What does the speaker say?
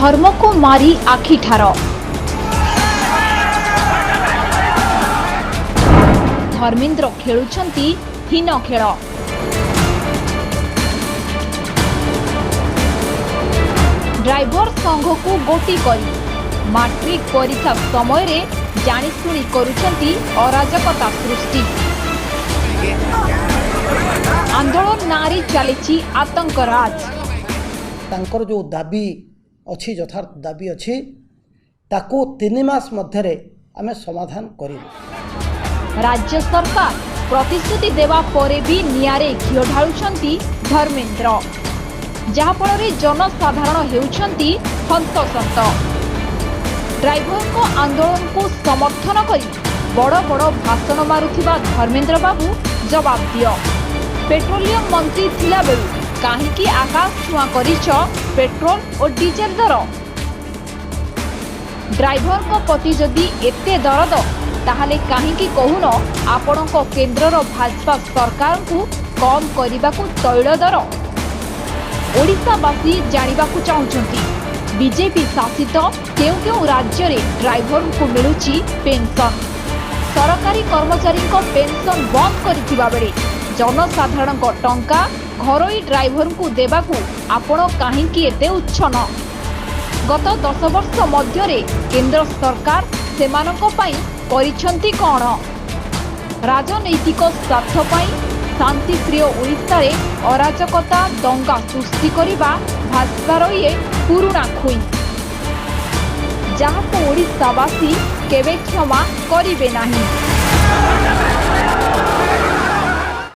धर्म को मारी आखिठार धर्मेन्द्र खेलुछंती हीन खेल। ड्राइवर संघ को गोटी करी मैट्रिक परीक्षा समय रे जानिशुणी करुछंती अराजकता सृष्टि। आंदोलन नारी चली आतंकराज। तांकर जो दाबी अच्छी यथार्थ दाबी अच्छी ताको 3 मास मध्यरे आमे समाधान करिबु। राज्य सरकार प्रतिश्रुति देवा परे भी नियारे घिओ ढालुछंती धर्मेन्द्र, जहाँफल जनसाधारण हेउछंती हंतसंत। ड्राइवर को आंदोलन को समर्थन करी बड़ बड़ भाषण मारुथिबा धर्मेन्द्र बाबू जवाब दियो। पेट्रोलियम मंत्री थिला बेलु काहींकि आकाश छुआ करिछ पेट्रोल और डीजेल दर। ड्राइवर को प्रति जदि एते दरद ताहले काहींकि कहून आपणक केन्द्रर भाजपा सरकार को कम करने को तैल दर। ओडिशावासी जानिबाकु चाहुछंती बीजेपी शासित केउ केउ राज्य रे ड्राइवर को मिलुची पेंशन। सरकारी कर्मचारी को पेंशन बंद करिथिबा बेले जनसाधारण को टंका घरोई ड्राइवर को देबाकू आपण काहींकि एते उच्छन। गत 10 वर्ष मध्यरे केंद्र सरकार सेमानक पई परिछंती कोन? राजनैतिक स्वार्थ पई शांतिप्रिय ओडिशा रे अराजकता दंगा सृष्टि करिबा भाजपार ये पुराना खुई, जहाँ को ओडिशावासी केवे क्षमा करिबे नाही।